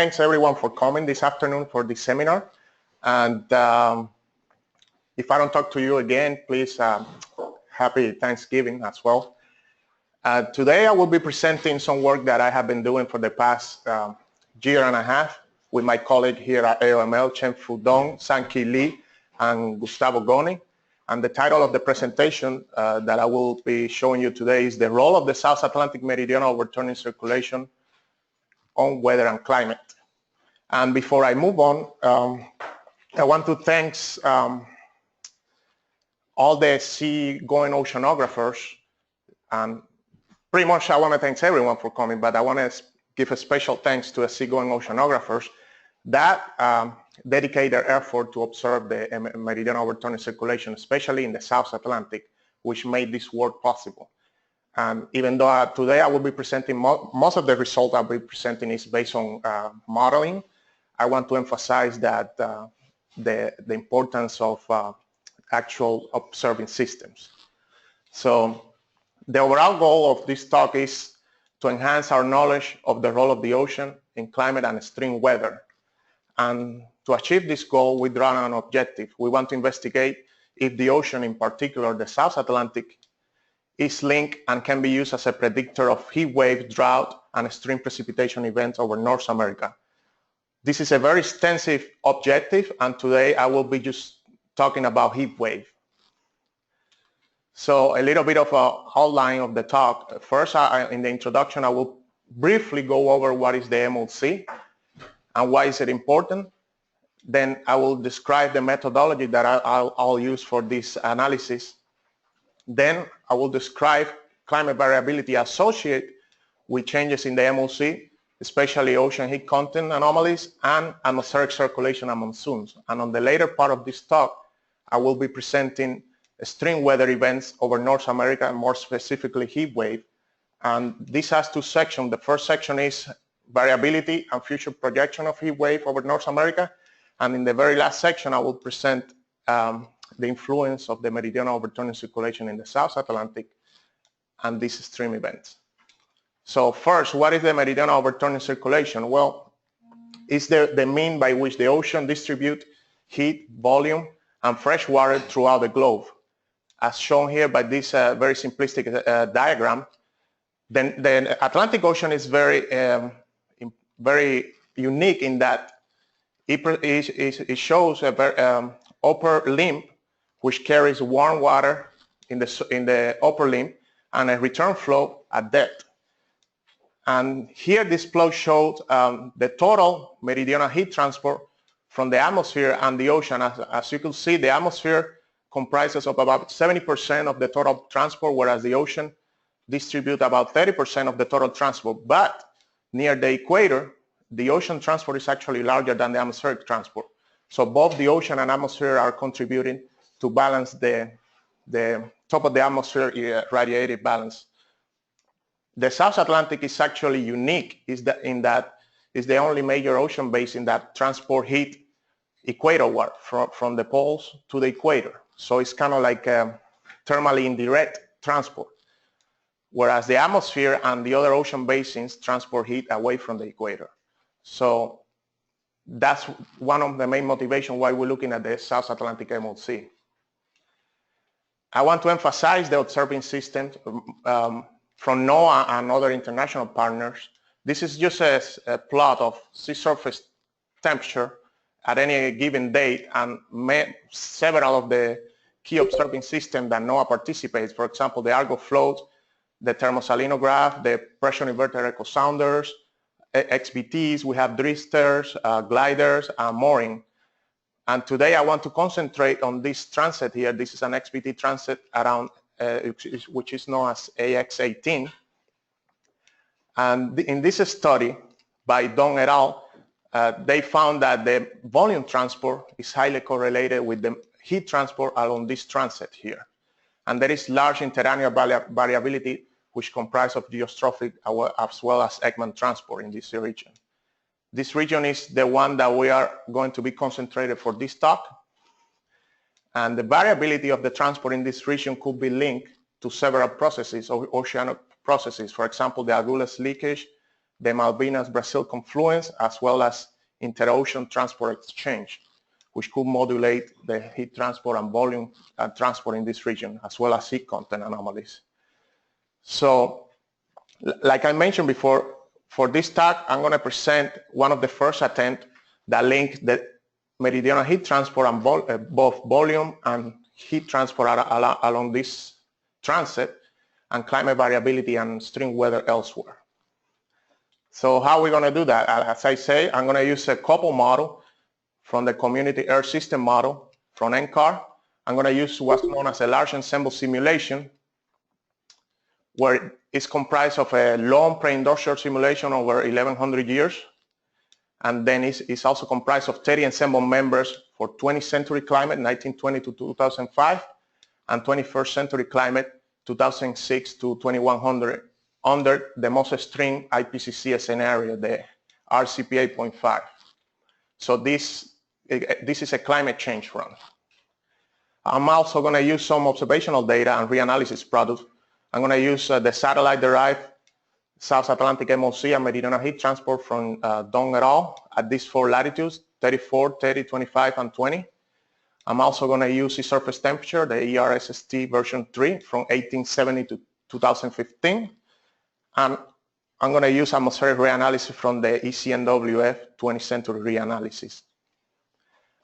Thanks everyone for coming this afternoon for this seminar. And if I don't talk to you again, please happy Thanksgiving as well. Today I will be presenting some work that I have been doing for the past year and a half with my colleague here at AOML, Chen-Fu Dong, Sanki Lee, and Gustavo Goni. And the title of the presentation that I will be showing you today is the role of the South Atlantic Meridional Overturning Circulation on Weather and Climate. And before I move on, I want to thank all the seagoing oceanographers. And pretty much I want to thank everyone for coming, but I want to give a special thanks to the seagoing oceanographers that dedicate their effort to observe the meridional overturning circulation, especially in the South Atlantic, which made this work possible. And even though today I will be presenting most of the results I'll be presenting is based on modeling, I want to emphasize that the importance of actual observing systems. So the overall goal of this talk is to enhance our knowledge of the role of the ocean in climate and extreme weather. And to achieve this goal, we draw on an objective. We want to investigate if the ocean, in particular the South Atlantic, is linked and can be used as a predictor of heat wave, drought, and extreme precipitation events over North America. This is a very extensive objective, and today I will be just talking about heat wave. So a little bit of a outline of the talk. First, in the introduction, I will briefly go over what is the MLC and why is it important. Then I will describe the methodology that I'll use for this analysis. Then I will describe climate variability associated with changes in the MLC, especially ocean heat content anomalies and atmospheric circulation and monsoons. And on the later part of this talk, I will be presenting extreme weather events over North America, and more specifically heat wave. And this has two sections. The first section is variability and future projection of heat wave over North America. And in the very last section, I will present the influence of the meridional overturning circulation in the South Atlantic and these extreme events. So first, what is the meridional overturning circulation? Well, it's the mean by which the ocean distributes heat, volume, and fresh water throughout the globe. As shown here by this very simplistic diagram, then the Atlantic Ocean is very unique in that it shows a upper limb which carries warm water in the upper limb and a return flow at depth. And here this plot shows the total meridional heat transport from the atmosphere and the ocean. As you can see, the atmosphere comprises of about 70% of the total transport, whereas the ocean distributes about 30% of the total transport. But near the equator, the ocean transport is actually larger than the atmospheric transport. So both the ocean and atmosphere are contributing to balance the top of the atmosphere radiative balance. The South Atlantic is actually unique in that it's the only major ocean basin that transport heat equatorward from the poles to the equator. So it's kind of like a thermally indirect transport, whereas the atmosphere and the other ocean basins transport heat away from the equator. So that's one of the main motivations why we're looking at the South Atlantic MLC. I want to emphasize the observing systems from NOAA and other international partners. This is just a plot of sea surface temperature at any given date, and several of the key observing systems that NOAA participates, for example, the Argo float, the thermosalinograph, the pressure inverted echo sounders, XBTs, we have drifters, gliders, and mooring. And today I want to concentrate on this transit here. This is an XBT transit around, which is known as AX18. And in this study by Dong et al., they found that the volume transport is highly correlated with the heat transport along this transit here. And there is large interannual variability, which comprises of geostrophic as well as Ekman transport in this region. This region is the one that we are going to be concentrated for this talk. And the variability of the transport in this region could be linked to several processes or oceanic processes. For example, the Agulhas leakage, the Malvinas-Brazil confluence, as well as interocean transport exchange, which could modulate the heat transport and volume transport in this region, as well as heat content anomalies. So, like I mentioned before, for this talk, I'm going to present one of the first attempts that link the meridional heat transport and both volume and heat transport along this transit and climate variability and extreme weather elsewhere. So how are we going to do that? As I say, I'm going to use a couple model from the Community Earth System model from NCAR. I'm going to use what's known as a large ensemble simulation, where it's comprised of a long pre-industrial simulation over 1100 years. And then it's also comprised of 30 ensemble members for 20th century climate, 1920 to 2005, and 21st century climate, 2006 to 2100, under the most extreme IPCC scenario, the RCP 8.5. So this is a climate change run. I'm also going to use some observational data and reanalysis products. I'm going to use the satellite-derived South Atlantic MOC and meridional heat transport from Dong et al. At these 4 latitudes, 34, 30, 25, and 20. I'm also going to use sea surface temperature, the ERSST version 3 from 1870 to 2015. And I'm going to use atmospheric reanalysis from the ECNWF 20th century reanalysis.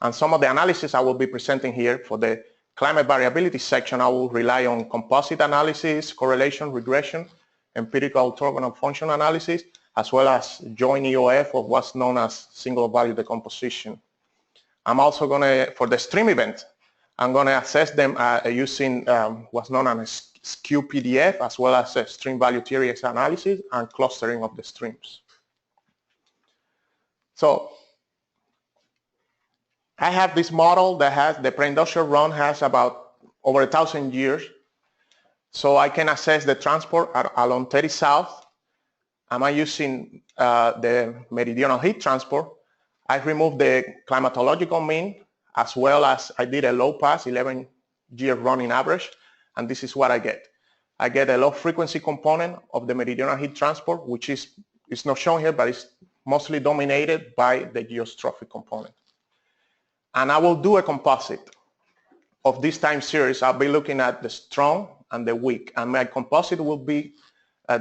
And some of the analysis I will be presenting here for the climate variability section, I will rely on composite analysis, correlation, regression, empirical orthogonal function analysis, as well as joint EOF of what's known as single value decomposition. I'm also going to, for the stream event, I'm going to assess them using what's known as skew PDF, as well as stream value theory analysis and clustering of the streams. So I have this model that has, the pre-industrial run has about over 1,000 years. So I can assess the transport along 30 South. Am I using the meridional heat transport? I removed the climatological mean, as well as I did a low pass, 11-year running average, and this is what I get. I get a low frequency component of the meridional heat transport, which is not shown here, but it's mostly dominated by the geostrophic component. And I will do a composite of this time series. I'll be looking at the strong and the weak, and my composite will be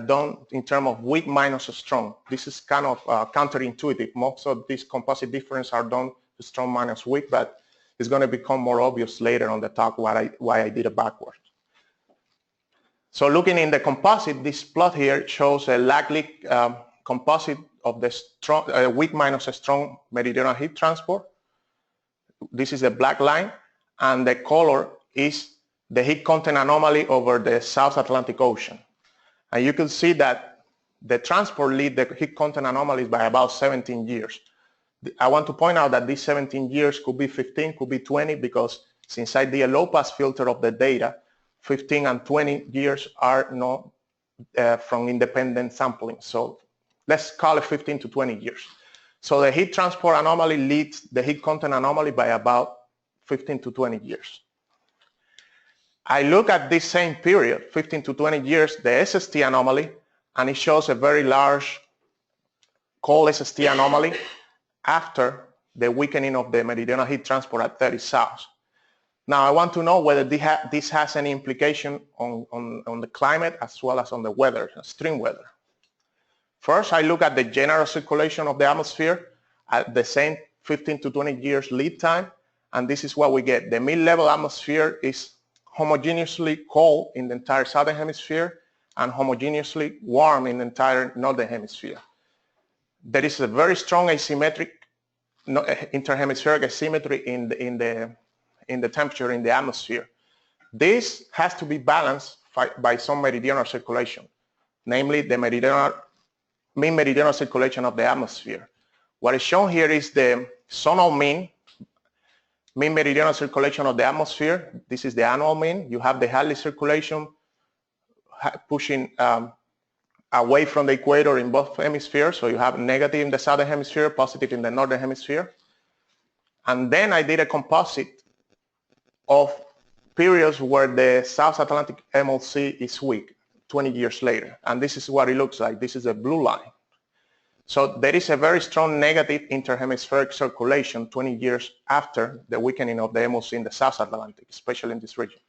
done in terms of weak minus strong. This is kind of counterintuitive. Most of these composite differences are done strong minus weak, but it's going to become more obvious later on the talk why I did it backwards. So looking in the composite, this plot here shows a likely composite of the strong, weak minus strong meridional heat transport. This is the black line, and the color is the heat content anomaly over the South Atlantic Ocean. And you can see that the transport lead the heat content anomalies by about 17 years. I want to point out that these 17 years could be 15, could be 20, because since I did a low pass filter of the data, 15 and 20 years are not from independent sampling. So let's call it 15 to 20 years. So the heat transport anomaly leads the heat content anomaly by about 15 to 20 years. I look at this same period, 15 to 20 years, the SST anomaly, and it shows a very large cold SST anomaly after the weakening of the meridional heat transport at 30 South. Now I want to know whether this has any implication on the climate as well as on the weather, extreme weather. First, I look at the general circulation of the atmosphere at the same 15 to 20 years lead time, and this is what we get. The mid-level atmosphere is homogeneously cold in the entire southern hemisphere and homogeneously warm in the entire northern hemisphere. There is a very strong asymmetric, interhemispheric asymmetry in the temperature in the atmosphere. This has to be balanced by some meridional circulation, namely the mean meridional circulation of the atmosphere. What is shown here is the zonal mean meridional circulation of the atmosphere. This is the annual mean. You have the Hadley circulation pushing away from the equator in both hemispheres. So you have negative in the southern hemisphere, positive in the northern hemisphere. And then I did a composite of periods where the South Atlantic MLC is weak, 20 years later. And this is what it looks like. This is a blue line. So there is a very strong negative interhemispheric circulation 20 years after the weakening of the MOC in the South Atlantic, especially in this region.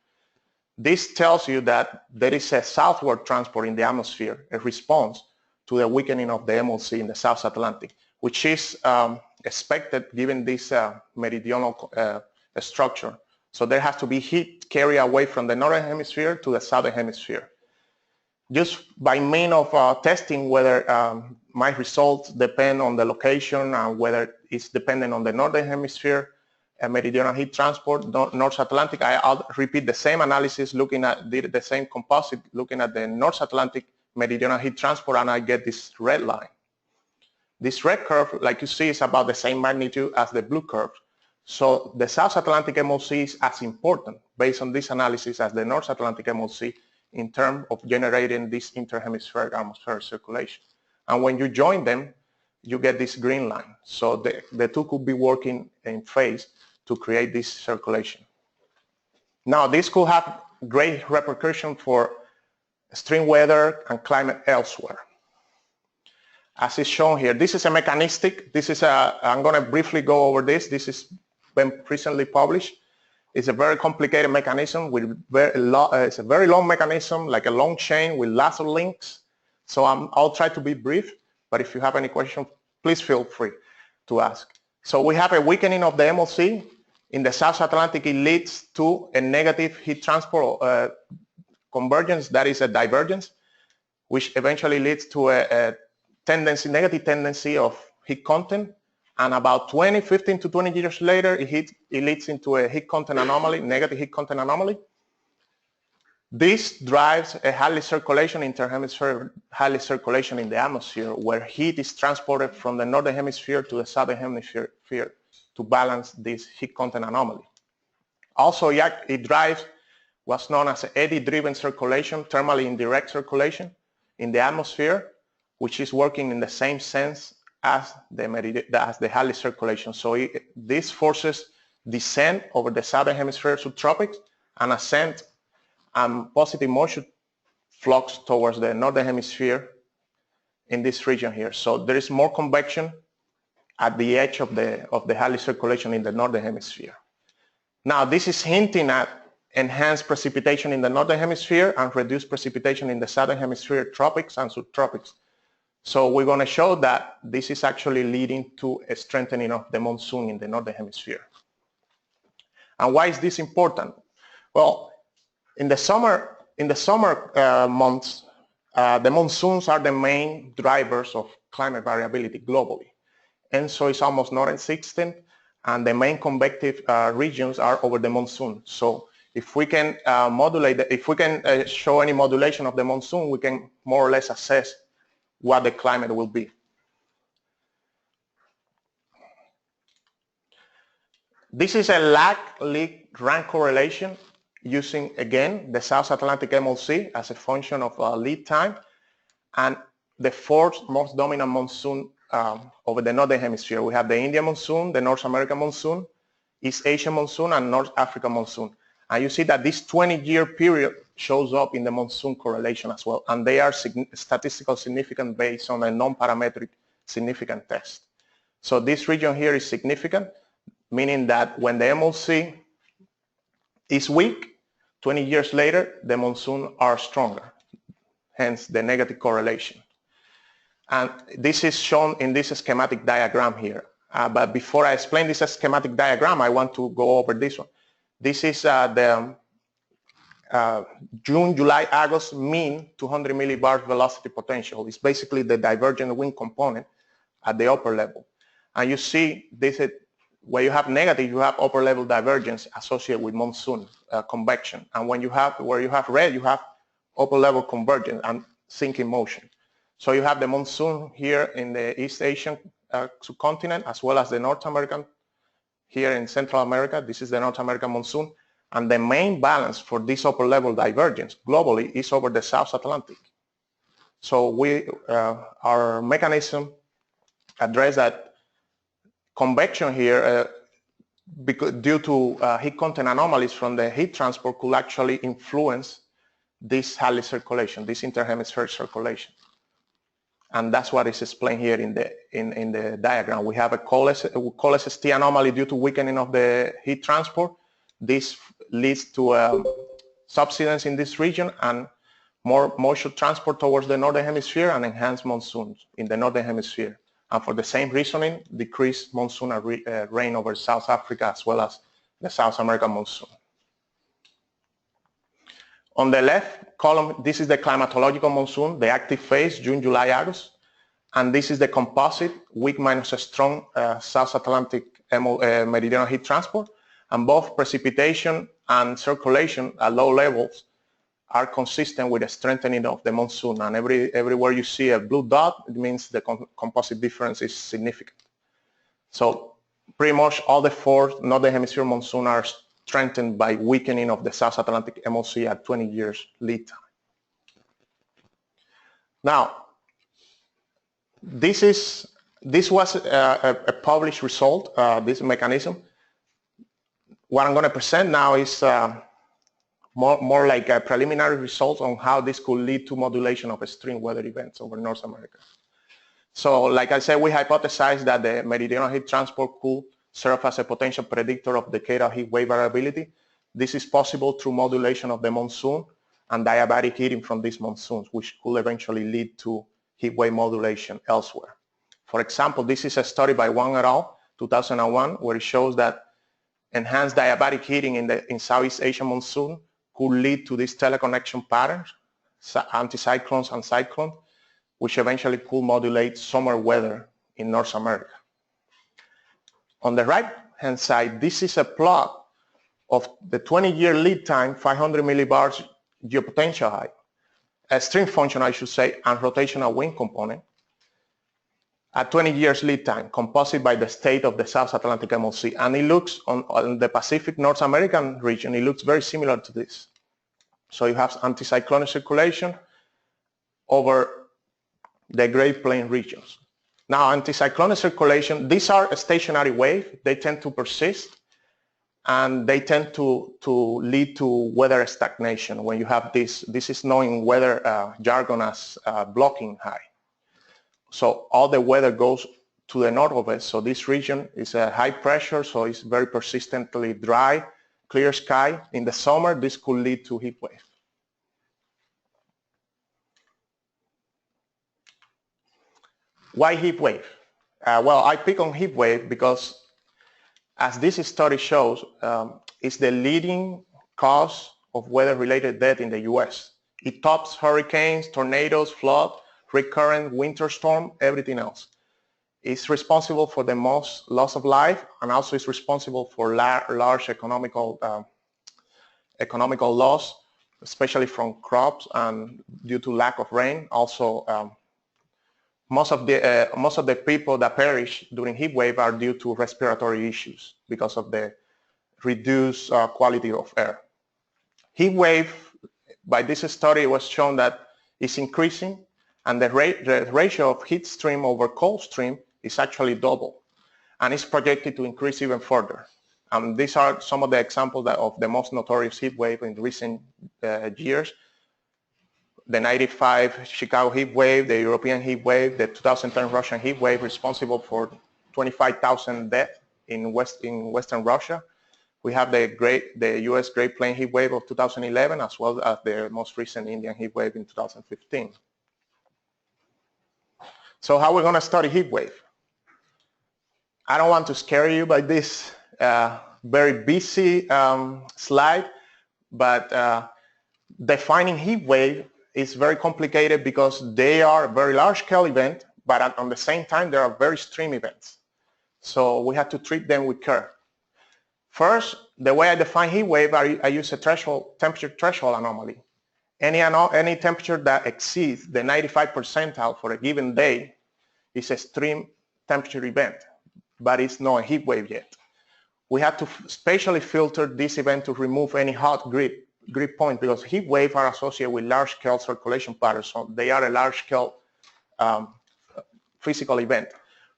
This tells you that there is a southward transport in the atmosphere, a response to the weakening of the MOC in the South Atlantic, which is expected given this meridional structure. So there has to be heat carried away from the northern hemisphere to the southern hemisphere. Just by means of testing whether my results depend on the location and whether it's dependent on the northern hemisphere, meridional heat transport, North Atlantic, I'll repeat the same analysis looking at the same composite, looking at the North Atlantic meridional heat transport, and I get this red line. This red curve, like you see, is about the same magnitude as the blue curve. So the South Atlantic MOC is as important based on this analysis as the North Atlantic MOC in terms of generating this interhemispheric atmospheric circulation. And when you join them, you get this green line. So the two could be working in phase to create this circulation. Now, this could have great repercussions for extreme weather and climate elsewhere. As is shown here, this is a mechanistic. I'm going to briefly go over this. This has been recently published. It's a very complicated mechanism with it's a very long mechanism, like a long chain with lots of links. So I'll try to be brief, but if you have any questions, please feel free to ask. So we have a weakening of the MOC. In the South Atlantic, it leads to a negative heat transport convergence, that is a divergence, which eventually leads to a negative tendency of heat content. And about 15 to 20 years later, it leads into a heat content anomaly, negative heat content anomaly. This drives a Halley circulation, interhemispheric Halley circulation in the atmosphere, where heat is transported from the northern hemisphere to the southern hemisphere to balance this heat content anomaly. Also, it drives what's known as eddy-driven circulation, thermally indirect circulation in the atmosphere, which is working in the same sense as the Halley circulation. So this forces descent over the southern hemisphere subtropics and ascent and positive motion flux towards the northern hemisphere in this region here. So there is more convection at the edge of the Halley circulation in the northern hemisphere. Now, this is hinting at enhanced precipitation in the northern hemisphere and reduced precipitation in the southern hemisphere tropics and subtropics. So we're going to show that this is actually leading to a strengthening of the monsoon in the northern hemisphere. And why is this important? Well, in the summer months, the monsoons are the main drivers of climate variability globally. And so it's almost non-existent, and the main convective regions are over the monsoon. So if we can show any modulation of the monsoon, we can more or less assess what the climate will be. This is a lag-lead-rank correlation using, again, the South Atlantic MOC as a function of lead time and the fourth most dominant monsoon over the northern hemisphere. We have the Indian monsoon, the North American monsoon, East Asian monsoon, and North African monsoon. And you see that this 20-year period shows up in the monsoon correlation as well. And they are statistical significant based on a non-parametric significant test. So this region here is significant, meaning that when the MOC is weak, 20 years later, the monsoon are stronger, hence the negative correlation. And this is shown in this schematic diagram here. But before I explain this schematic diagram, I want to go over this one. This is the June, July, August mean 200 millibars velocity potential. It's basically the divergent wind component at the upper level. And you see this is where you have negative, you have upper level divergence associated with monsoon convection. And where you have red, you have upper level convergence and sinking motion. So you have the monsoon here in the East Asian subcontinent, as well as the North American here in Central America. This is the North American monsoon. And the main balance for this upper level divergence globally is over the South Atlantic. So our mechanism address that convection here due to heat content anomalies from the heat transport could actually influence this Halley circulation, this interhemispheric circulation. and that's what is explained here in the diagram. We have a cold SST anomaly due to weakening of the heat transport. This leads to subsidence in this region and more moisture transport towards the northern hemisphere and enhanced monsoons in the northern hemisphere. And for the same reasoning, decreased monsoon rain over South Africa as well as the South American monsoon. On the left column, this is the climatological monsoon, the active phase, June, July, August. And this is the composite, weak minus strong South Atlantic meridional heat transport. And both precipitation and circulation at low levels are consistent with the strengthening of the monsoon. And everywhere you see a blue dot, it means the composite difference is significant. So pretty much all the four northern hemisphere monsoon are strengthened by weakening of the South Atlantic MOC at 20 years lead time. Now, this was a published result, this mechanism. What I'm going to present now is more like a preliminary result on how this could lead to modulation of extreme weather events over North America. So like I said, we hypothesized that the meridional heat transport could serve as a potential predictor of decadal heat wave variability. This is possible through modulation of the monsoon and diabatic heating from these monsoons, which could eventually lead to heat wave modulation elsewhere. For example, this is a study by Wang et al., 2001, where it shows that enhanced diabatic heating in Southeast Asian monsoon could lead to these teleconnection patterns, anticyclones and cyclones, which eventually could modulate summer weather in North America. On the right-hand side, this is a plot of the 20-year lead time, 500 millibars geopotential height, a stream function, I should say, and rotational wind component at 20 years lead time, composite by the state of the South Atlantic MOC. And it looks, on the Pacific North American region, it looks very similar to this. So you have anticyclonic circulation over the Great Plains regions. Now, anticyclonic circulation, these are a stationary wave. They tend to persist, and they tend to lead to weather stagnation. When you have this is known in weather jargon as blocking high. So all the weather goes to the north of it. So this region is a high pressure, so it's very persistently dry, clear sky. In the summer, this could lead to heat wave. Why heat wave? Well, I pick on heat wave because, as this study shows, it's the leading cause of weather-related death in the US. It tops hurricanes, tornadoes, flood, recurrent winter storm, everything else. It's responsible for the most loss of life, and also is responsible for large economical loss, especially from crops and due to lack of rain. Also, most of the people that perish during heat wave are due to respiratory issues because of the reduced quality of air. Heat wave, by this study, was shown that it's increasing, and the ratio of heat stream over cold stream is actually double, and it's projected to increase even further. These are some of the examples of the most notorious heat wave in recent years. The 95 Chicago heat wave, the European heat wave, the 2010 Russian heat wave, responsible for 25,000 deaths in Western Russia. We have the US Great Plains heat wave of 2011, as well as the most recent Indian heat wave in 2015. So how are we going to study heat wave? I don't want to scare you by this very busy slide, but defining heat wave is very complicated because they are a very large-scale event, but at the same time, they are very extreme events. So we have to treat them with care. First, the way I define heat wave, I use a temperature threshold anomaly. Any temperature that exceeds the 95th percentile for a given day is an extreme temperature event, but it's not a heat wave yet. We have to spatially filter this event to remove any hot grid point, because heat waves are associated with large-scale circulation patterns, so they are a large-scale physical event.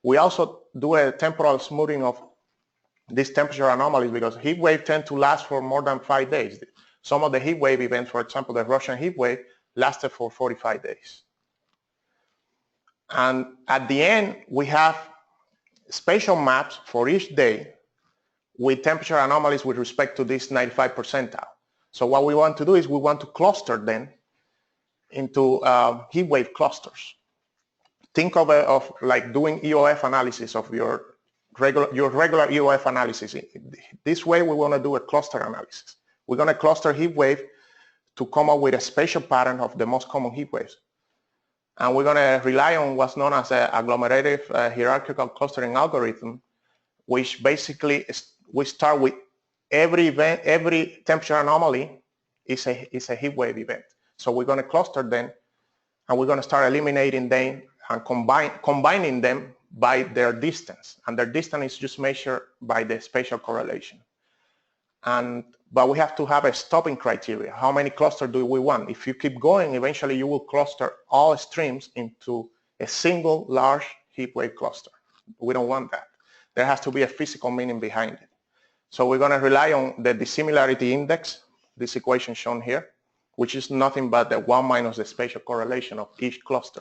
We also do a temporal smoothing of these temperature anomalies because heat waves tend to last for more than 5 days. Some of the heat wave events, for example, the Russian heat wave, lasted for 45 days. And at the end, we have spatial maps for each day with temperature anomalies with respect to this 95 percentile. So what we want to do is we want to cluster them into heat wave clusters. Think of it of like doing EOF analysis of your regular EOF analysis. This way we want to do a cluster analysis. We're going to cluster heat wave to come up with a spatial pattern of the most common heat waves. And we're going to rely on what's known as an agglomerative hierarchical clustering algorithm, which basically we start with every event, every temperature anomaly is a heat wave event. So we're going to cluster them, and we're going to start eliminating them and combining them by their distance. And their distance is just measured by the spatial correlation. But we have to have a stopping criteria. How many clusters do we want? If you keep going, eventually you will cluster all streams into a single large heat wave cluster. We don't want that. There has to be a physical meaning behind it. So we're going to rely on the dissimilarity index, this equation shown here, which is nothing but the 1 minus the spatial correlation of each cluster.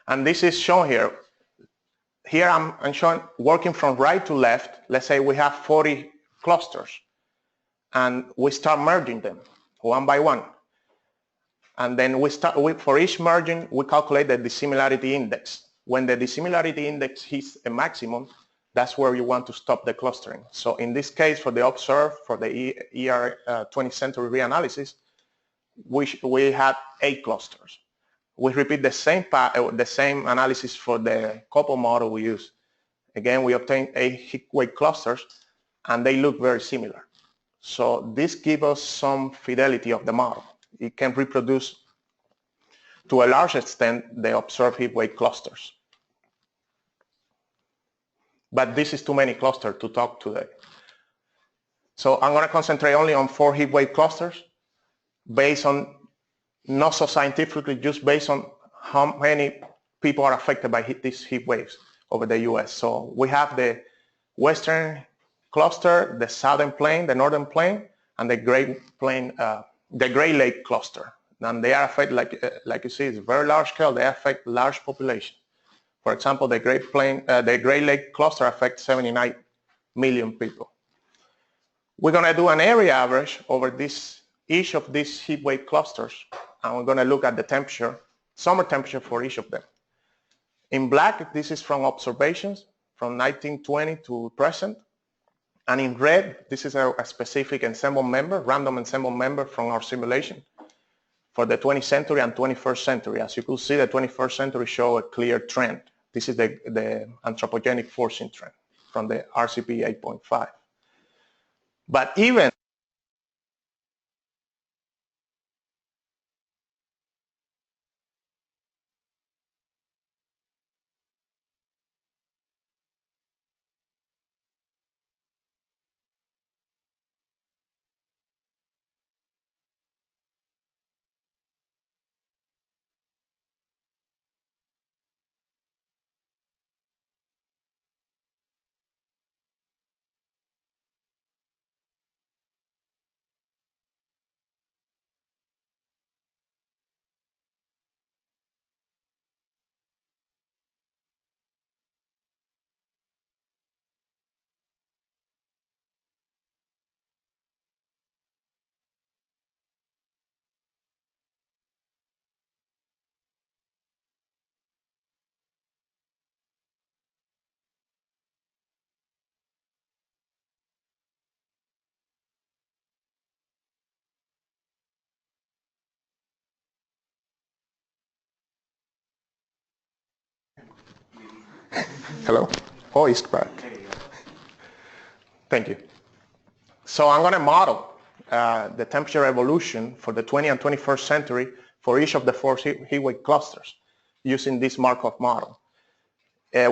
And this is shown here. Here I'm showing working from right to left. Let's say we have 40 clusters, and we start merging them one by one. And then for each merging, we calculate the dissimilarity index. When the dissimilarity index hits a maximum, that's where you want to stop the clustering. So in this case, for the observed, for the ER 20th century reanalysis, we had 8 clusters. We repeat the same analysis for the couple model we use. Again, we obtain 8 heat wave clusters, and they look very similar. So this gives us some fidelity of the model. It can reproduce to a large extent the observed heat wave clusters. But this is too many clusters to talk today. So I'm going to concentrate only on 4 heat wave clusters based on, not so scientifically, just based on how many people are affected by these heat waves over the US. So we have the western cluster, the southern plain, the northern plain, and the Great Plain, the Great Lake cluster. And they are affected, like you see, it's a very large scale. They affect large populations. For example, the Great Lake cluster affects 79 million people. We're going to do an area average over each of these heat wave clusters, and we're going to look at the temperature, summer temperature for each of them. In black, this is from observations from 1920 to present. And in red, this is a specific ensemble member, random ensemble member from our simulation for the 20th century and 21st century. As you could see, the 21st century show a clear trend. This is the anthropogenic forcing trend from the RCP 8.5. But even hello? Oh, it's back. Thank you. So I'm going to model the temperature evolution for the 20th and 21st century for each of the 4 heat wave clusters using this Markov model.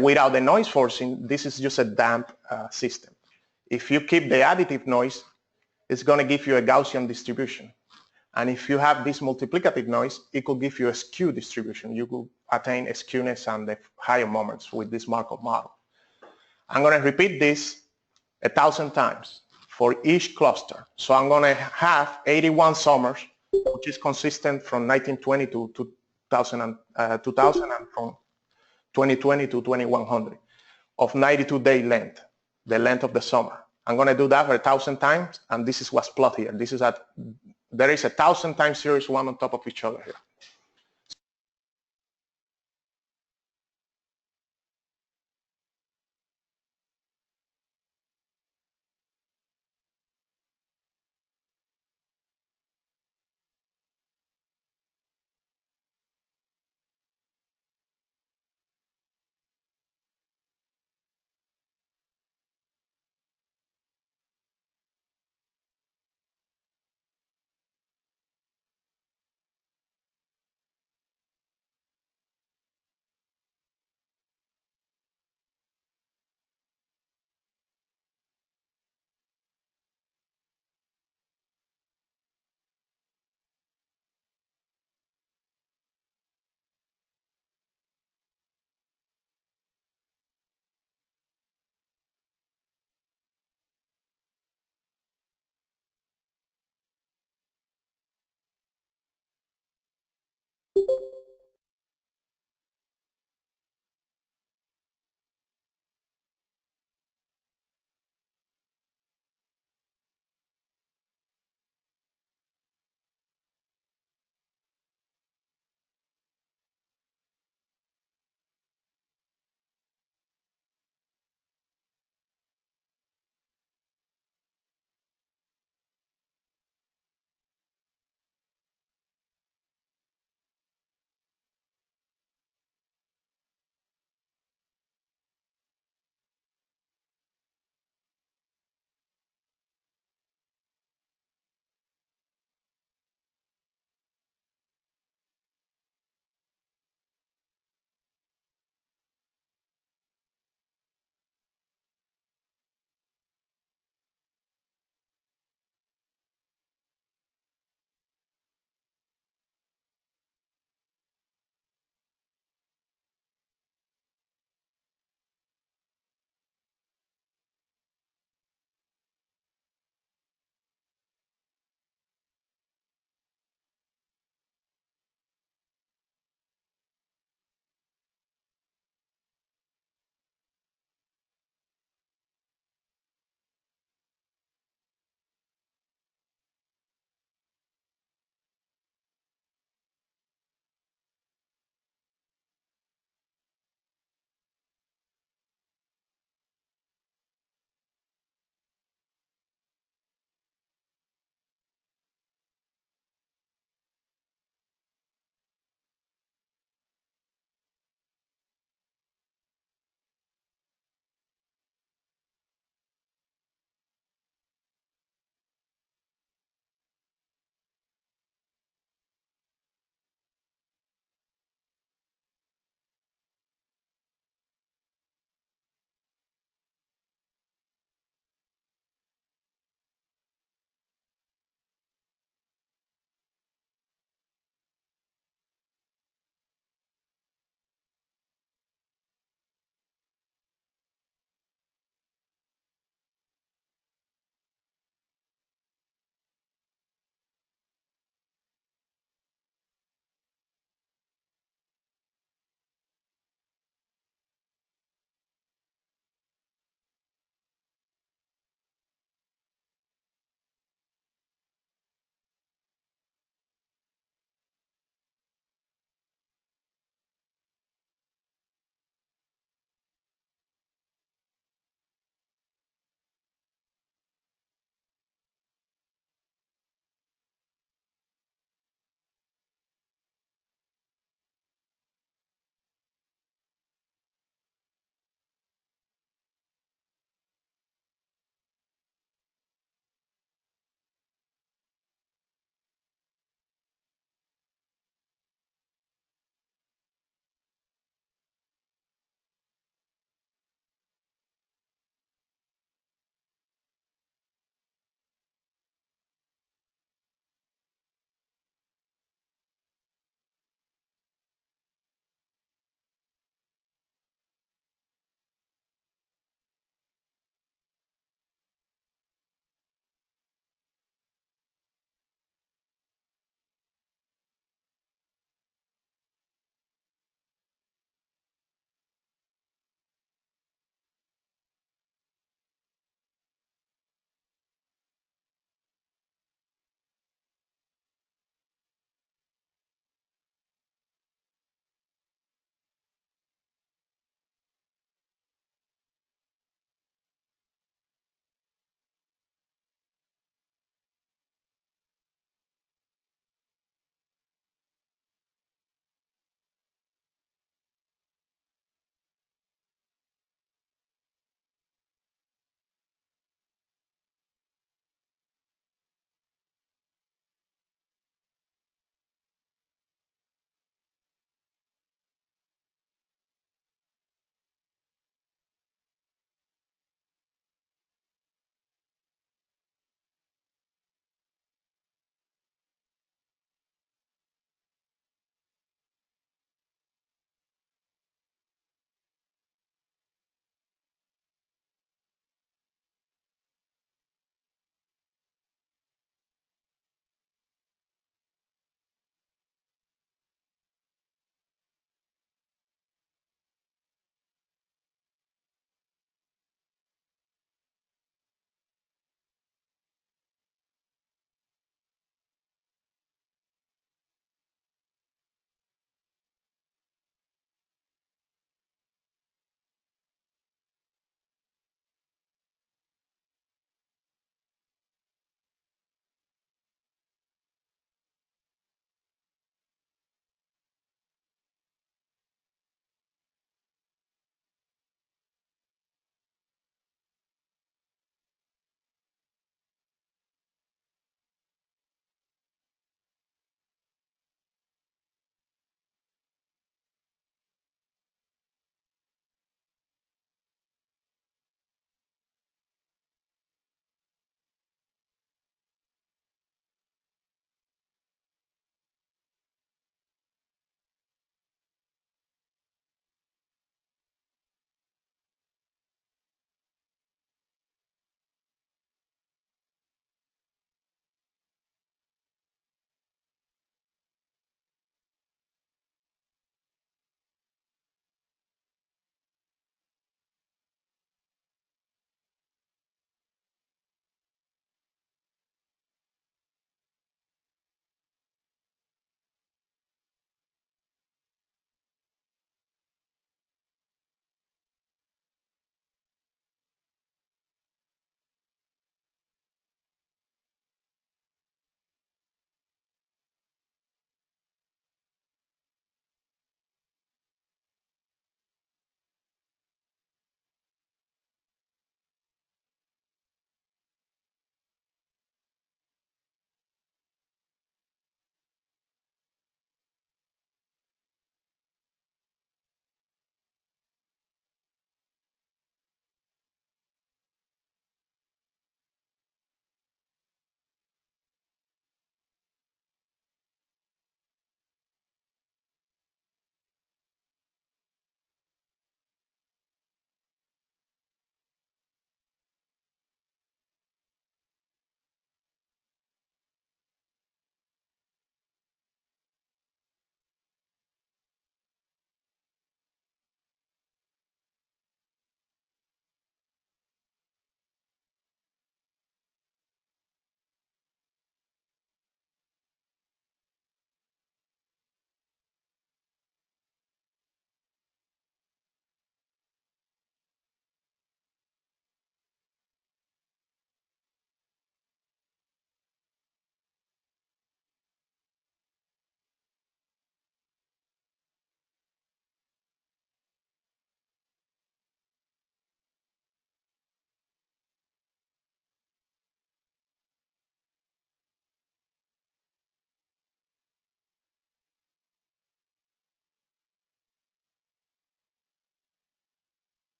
Without the noise forcing, this is just a damp system. If you keep the additive noise, it's going to give you a Gaussian distribution. And if you have this multiplicative noise, it could give you a skew distribution. You could attain a skewness and the higher moments with this Markov model. I'm going to repeat this 1,000 times for each cluster. So I'm going to have 81 summers, which is consistent from 1920 to 2000 and from 2020 to 2100 of 92-day length, the length of the summer. I'm going to do that for 1,000 times, and this is what's plotted here. There is 1,000 time series one on top of each other here.